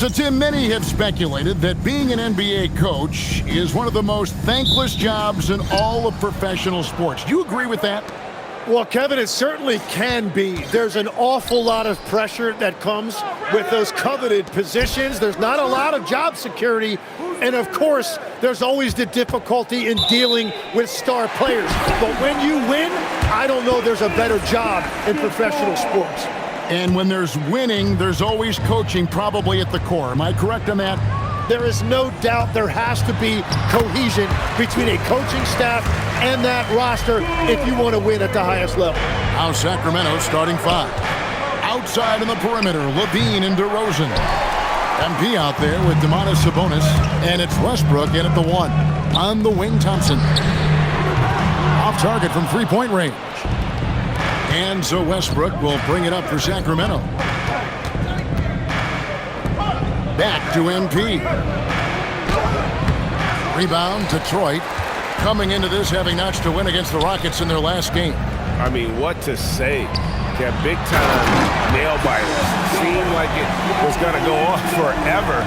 So, Tim, many have speculated that being an NBA coach is one of the most thankless jobs in all of professional sports. Do you agree with that? Well, Kevin, it certainly can be. There's an awful lot of pressure that comes with those coveted positions. There's not a lot of job security. And, of course, there's always the difficulty in dealing with star players. But when you win, I don't know there's a better job in professional sports. And when there's winning, there's always coaching probably at the core. Am I correct on that? There is no doubt there has to be cohesion between a coaching staff and that roster if you want to win at the highest level. Now Sacramento starting five. Outside on the perimeter, Levine and DeRozan. MP out there with Domantas Sabonis. And it's Westbrook in at the one. On the wing, Thompson. Off target from three-point range. And so Westbrook will bring it up for Sacramento. Back to MP. Rebound, Detroit. Coming into this having notched a win against the Rockets in their last game. I mean, what to say? They're big-time nail-biters. Seemed like it was going to go on forever.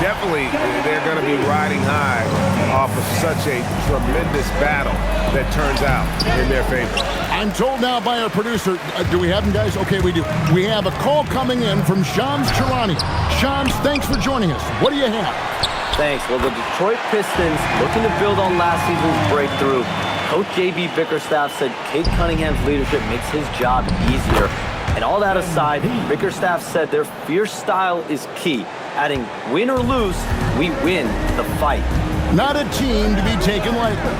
Definitely, they're going to be riding high off of such a tremendous battle that turns out in their favor. I'm told now by our producer, do we have him, guys? Okay, we do. We have a call coming in from Shams Charania. Shams, thanks for joining us. What do you have? Thanks. Well, the Detroit Pistons looking to build on last season's breakthrough. Coach J.B. Bickerstaff said Cade Cunningham's leadership makes his job easier. And all that aside, Bickerstaff said their fierce style is key, adding, win or lose, we win the fight. Not a team to be taken lightly.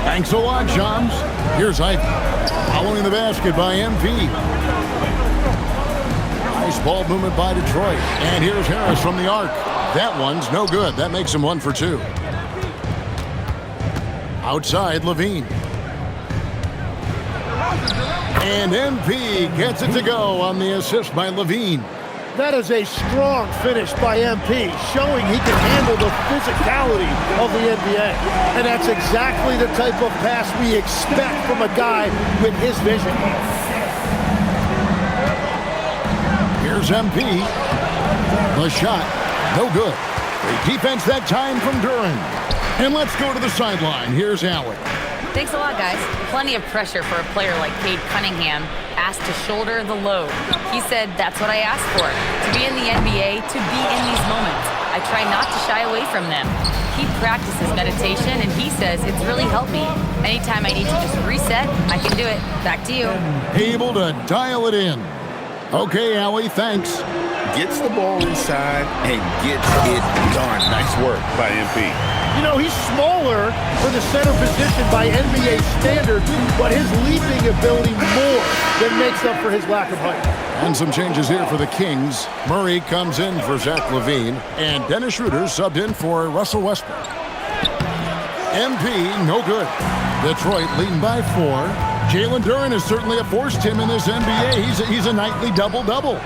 Thanks a lot, Shams. Here's Ivy. Following the basket by MP. Nice ball movement by Detroit. And here's Harris from the arc. That one's no good. That makes him 1 for 2. Outside, Levine. And MP gets it to go on the assist by Levine. That is a strong finish by MP, showing he can handle the physicality of the NBA. And that's exactly the type of pass we expect from a guy with his vision. Here's MP. The shot, no good. The defense that time from Duran. And let's go to the sideline. Here's Allen. Thanks a lot, guys. Plenty of pressure for a player like Cade Cunningham, asked to shoulder the load. He said, that's what I asked for, to be in the NBA, to be in these moments. I try not to shy away from them. He practices meditation, and he says it's really helped me. Anytime I need to just reset, I can do it. Back to you. Able to dial it in. Okay, Allie, thanks. Gets the ball inside and gets it done. Nice work by MP. You know, he's smaller for the center position by NBA standards, but his leaping ability more than makes up for his lack of height. And some changes here for the Kings. Murray comes in for Zach LaVine, and Dennis Schroeder subbed in for Russell Westbrook. MP, no good. Detroit leading by 4. Jalen Duren is certainly a force, Tim, in this NBA. He's a nightly double-double.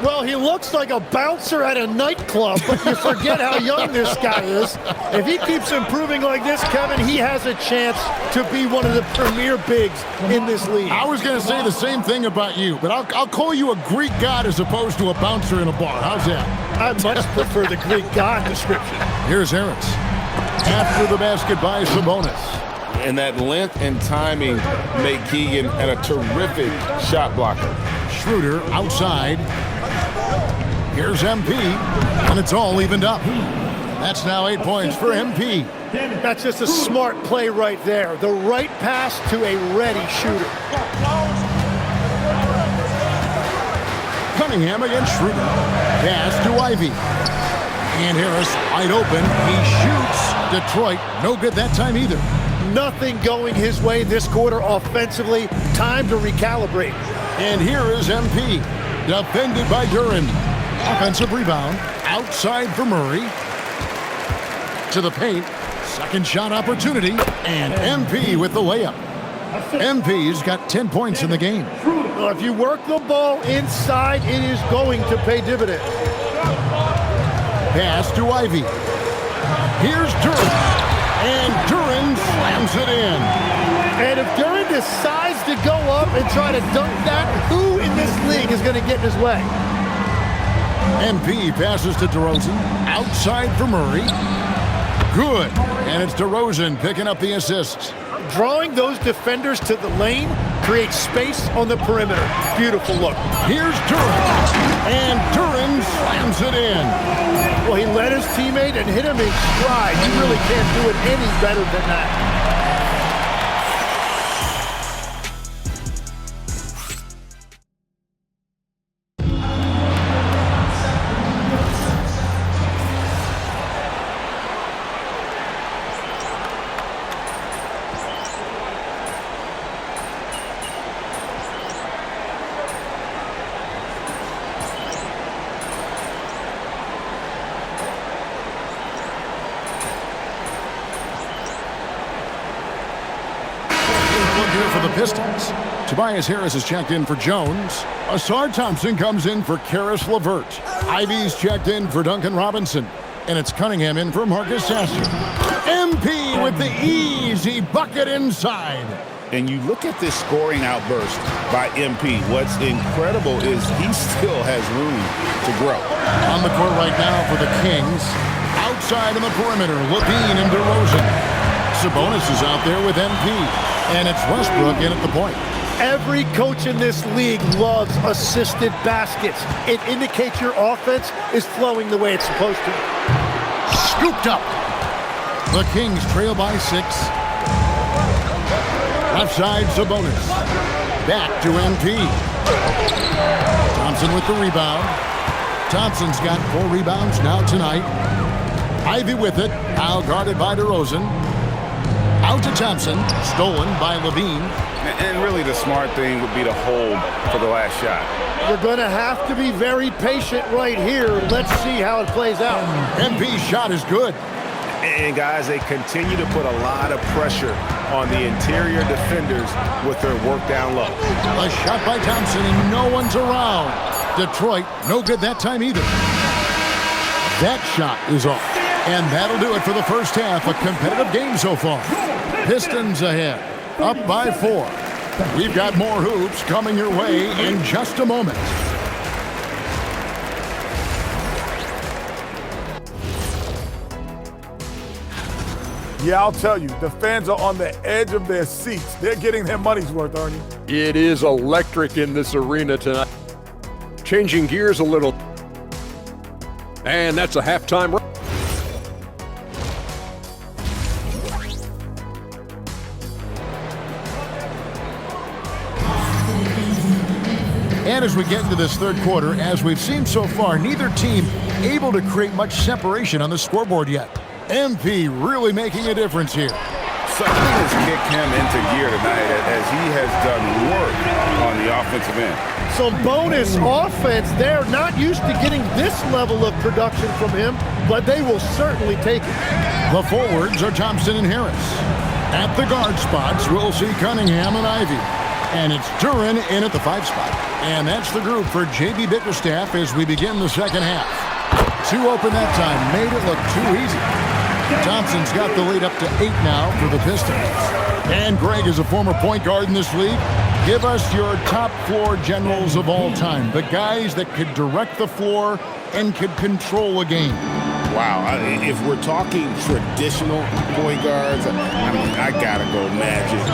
Well, he looks like a bouncer at a nightclub, but you forget how young this guy is. If he keeps improving like this, Kevin, he has a chance to be one of the premier bigs in this league. I was going to say the same thing about you, but I'll call you a Greek god as opposed to a bouncer in a bar. How's that? I much prefer the Greek god description. Here's Harris. After the basket by Sabonis. And that length and timing make Keegan a terrific shot blocker. Schroeder outside. Here's MP, and it's all evened up. That's now 8 points for MP. That's just a smart play right there. The right pass to a ready shooter. Cunningham against Schroeder. Pass to Ivy. And Harris wide open. He shoots. Detroit, no good that time either. Nothing going his way this quarter offensively. Time to recalibrate. And here is MP. Defended by Duren. Offensive rebound. Outside for Murray. To the paint. Second shot opportunity. And MP with the layup. MP's got 10 points in the game. Well, if you work the ball inside, it is going to pay dividends. Pass to Ivy. Here's Duren. And Duren slams it in. And if Duren decides to go up and try to dunk that, who in this league is going to get in his way? MP passes to DeRozan. Outside for Murray. Good. And it's DeRozan picking up the assists. Drawing those defenders to the lane creates space on the perimeter. Beautiful look. Here's Duran. And Duran slams it in. Well, he led his teammate and hit him in stride. You really can't do it any better than that. Here for the Pistons. Tobias Harris is checked in for Jones. Asar Thompson comes in for Karis LeVert. Ivy's checked in for Duncan Robinson. And it's Cunningham in for Marcus Sasser. MP with the easy bucket inside. And you look at this scoring outburst by MP. What's incredible is he still has room to grow. On the court right now for the Kings. Outside on the perimeter, Levine and DeRozan. Sabonis is out there with MP. And it's Westbrook in at the point. Every coach in this league loves assisted baskets. It indicates your offense is flowing the way it's supposed to. Scooped up. The Kings trail by 6. Left side, Sabonis. Back to MP. Thompson with the rebound. Thompson's got 4 rebounds now tonight. Ivy with it. Now guarded by DeRozan. Out to Thompson. Stolen by Levine. And really the smart thing would be to hold for the last shot. You're going to have to be very patient right here. Let's see how it plays out. MP's shot is good. And guys, they continue to put a lot of pressure on the interior defenders with their work down low. A shot by Thompson and no one's around. Detroit, no good that time either. That shot is off. And that'll do it for the first half. A competitive game so far. Pistons ahead, up by 4. We've got more hoops coming your way in just a moment. Yeah, I'll tell you, the fans are on the edge of their seats. They're getting their money's worth, Ernie. It is electric in this arena tonight. Changing gears a little. And that's a halftime. And as we get into this third quarter, as we've seen so far, neither team able to create much separation on the scoreboard yet. MP really making a difference here. Something has kicked him into gear tonight as he has done work on the offensive end. Some bonus offense. They're not used to getting this level of production from him, but they will certainly take it. The forwards are Thompson and Harris. At the guard spots, we'll see Cunningham and Ivy. And it's Duran in at the 5 spot. And that's the group for J.B. Bickerstaff as we begin the second half. 2 open that time, made it look too easy. Thompson's got the lead up to 8 now for the Pistons. And Greg is a former point guard in this league. Give us your top floor generals of all time. The guys that could direct the floor and could control a game. Wow, if we're talking traditional point guards, I mean, I gotta go Magic,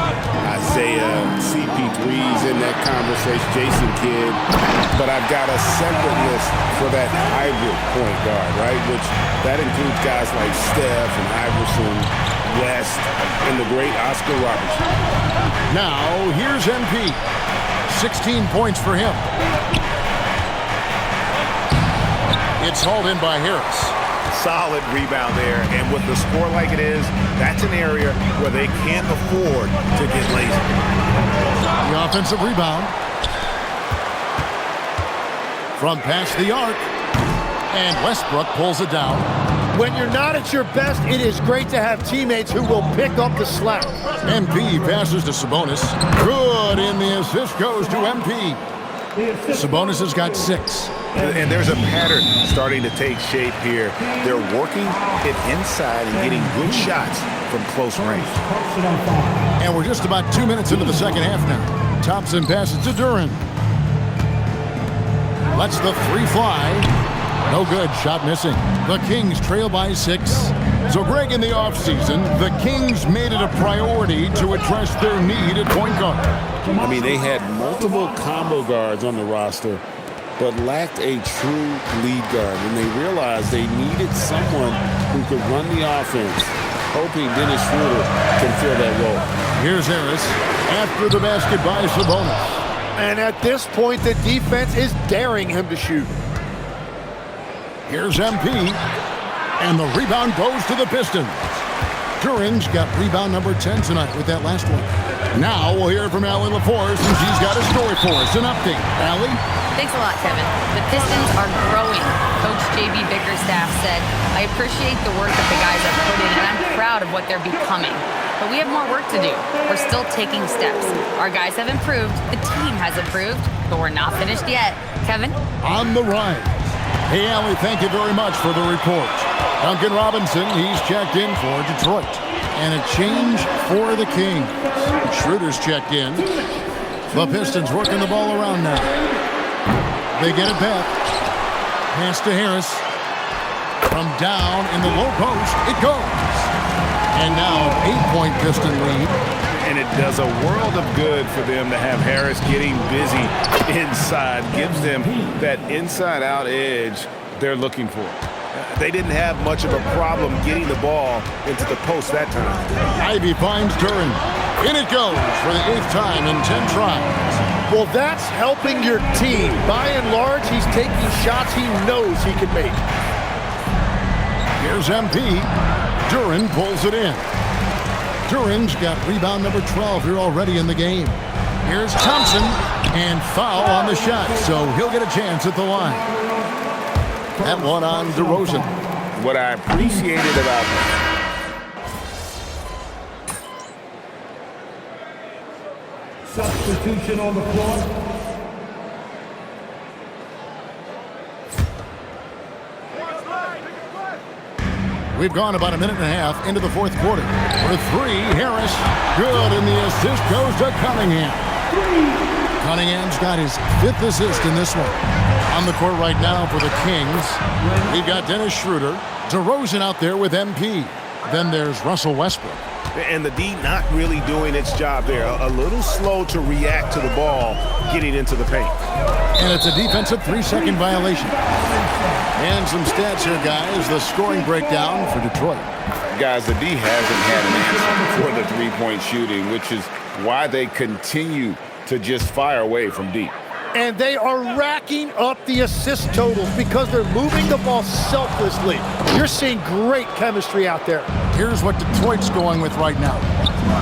Isaiah, CP3's in that conversation, Jason Kidd, but I've got a separate list for that hybrid point guard, right? Which that includes guys like Steph and Iverson, West, and the great Oscar Robertson. Now, here's MP. 16 points for him. It's hauled in by Harris. Solid rebound there, and with the score like it is, that's an area where they can't afford to get lazy. The offensive rebound. From past the arc. And Westbrook pulls it down. When you're not at your best, it is great to have teammates who will pick up the slack. MP passes to Sabonis. Good, and the assist goes to MP. Sabonis has got 6. And there's a pattern starting to take shape here. They're working it inside and getting good shots from close range. And we're just about 2 minutes into the second half now. Thompson passes to Duran. Lets the 3 fly. No good. Shot missing. The Kings trail by 6. So, Greg, in the offseason, the Kings made it a priority to address their need at point guard. I mean, they had multiple combo guards on the roster, but lacked a true lead guard. And they realized they needed someone who could run the offense, hoping Dennis Schroeder can fill that role. Here's Harris after the basket by Sabonis. And at this point, the defense is daring him to shoot. Here's MP. And the rebound goes to the Pistons. Duran's got rebound number 10 tonight with that last one. Now we'll hear from Allie LaForce, and she's got a story for us. An update. Allie? Thanks a lot, Kevin. The Pistons are growing. Coach J.B. Bickerstaff said, I appreciate the work that the guys have put in, and I'm proud of what they're becoming. But we have more work to do. We're still taking steps. Our guys have improved. The team has improved, but we're not finished yet. Kevin? On the rise. Hey, Allie, thank you very much for the report. Duncan Robinson, he's checked in for Detroit. And a change for the Kings. Schroeder's checked in. The Pistons working the ball around now. They get it back. Pass to Harris. From down in the low post, it goes. And now an 8-point Piston lead. And it does a world of good for them to have Harris getting busy inside. Gives them that inside-out edge they're looking for. They didn't have much of a problem getting the ball into the post that time. Ivy finds Duran. In it goes for the 8th time in 10 tries. Well, that's helping your team. By and large, he's taking shots he knows he can make. Here's MP. Duran pulls it in. Duran's got rebound number 12 here already in the game. Here's Thompson, and foul on the shot, so he'll get a chance at the line. That one on DeRozan. What I appreciated about substitution on the floor. We've gone about a minute and a half into the 4th quarter. For 3, Harris. Good, and the assist goes to Cunningham. Cunningham's got his 5th assist in this one. On the court right now for the Kings, we've got Dennis Schroeder. DeRozan out there with MP. Then there's Russell Westbrook. And the D not really doing its job there. A little slow to react to the ball getting into the paint. And it's a defensive 3-second violation. And some stats here, guys. The scoring breakdown for Detroit. Guys, the D hasn't had an answer for the three-point shooting, which is why they continue to just fire away from deep. And they are racking up the assist totals because they're moving the ball selflessly. You're seeing great chemistry out there. Here's what Detroit's going with right now.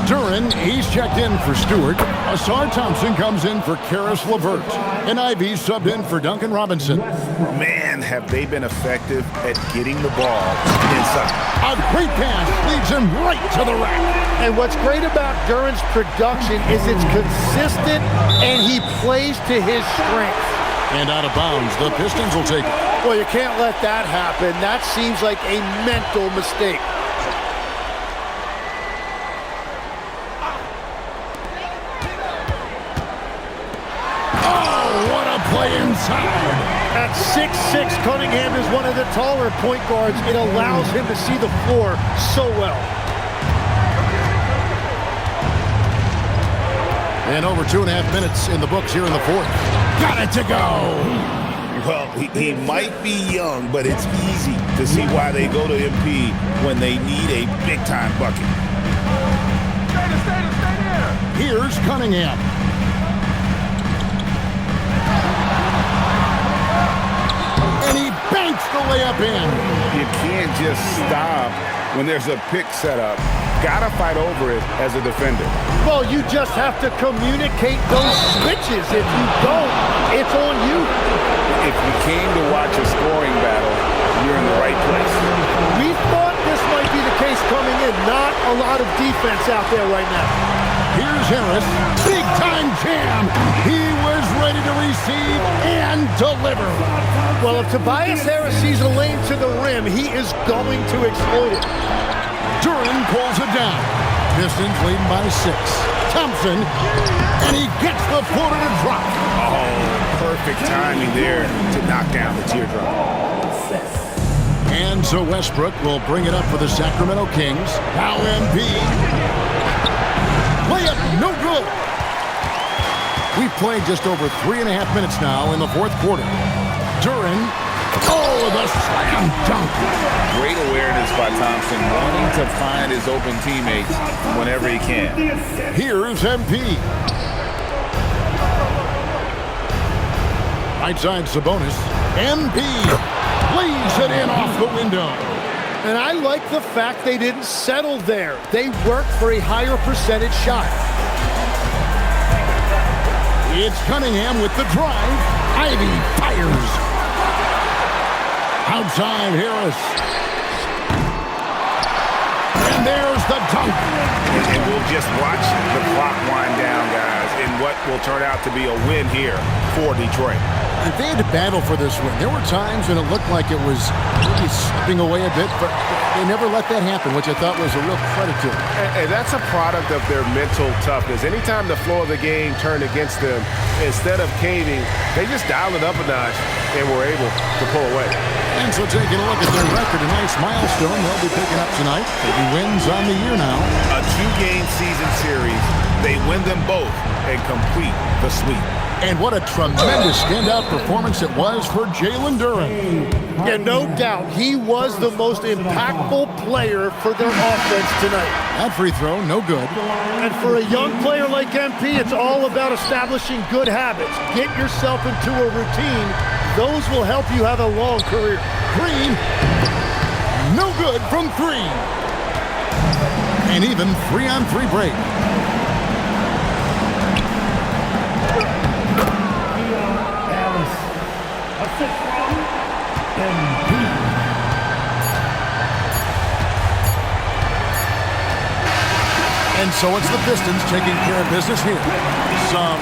Duran, he's checked in for Stewart. Asar Thompson comes in for Karis LeVert. And Ivy subbed in for Duncan Robinson. Man, have they been effective at getting the ball inside. A great pass leads him right to the rack. And what's great about Duran's production is it's consistent and he plays to his strength. And out of bounds, the Pistons will take it. Well, you can't let that happen. That seems like a mental mistake. Play inside. At 6'6", Cunningham is one of the taller point guards. It allows him to see the floor so well. And over 2.5 minutes in the books here in the 4th. Got it to go. Well, he might be young, but it's easy to see why they go to MP when they need a big-time bucket. Here's Cunningham. And he banks the layup in. You can't just stop when there's a pick set up. Gotta fight over it as a defender. Well, you just have to communicate those switches. If you don't, it's on you. If you came to watch a scoring battle, you're in the right place. We thought this might be the case coming in. Not a lot of defense out there right now. Here's Harris. Big time jam. He was ready to receive and deliver. Well, if Tobias Harris sees a lane to the rim, he is going to exploit it. Duran pulls it down. Pistons leading by 6. Thompson, and he gets the floater to drop. Oh, perfect timing there to knock down the teardrop. And so Westbrook will bring it up for the Sacramento Kings. Now Embiid. Layup, no good. We've played just over 3.5 minutes now in the fourth quarter. Duran, the slam dunk. Great awareness by Thompson, wanting to find his open teammates whenever he can. Here's Embiid. Right side Sabonis. Embiid lays it in off the window. And I like the fact they didn't settle there. They worked for a higher percentage shot. It's Cunningham with the drive. Ivy fires. Outside Harris. And there's the dunk. And we'll just watch the clock wind down, guys, in what will turn out to be a win here for Detroit. They had to battle for this win. There were times when it looked like it was maybe slipping away a bit, but they never let that happen, which I thought was a real credit to them. And that's a product of their mental toughness. Anytime the flow of the game turned against them, instead of caving, they just dialed it up a notch and were able to pull away. And so taking a look at their record, a nice milestone they'll be picking up tonight. 80 wins on the year now. A 2-game season series. They win them both and complete the sweep. And what a tremendous standout performance it was for Jalen Duran. Yeah, no doubt. He was the most impactful player for their offense tonight. That free throw, no good. And for a young player like MP, it's all about establishing good habits. Get yourself into a routine. Those will help you have a long career. Green, no good from 3. And even 3-on-3 break. And so it's the Pistons taking care of business here. Some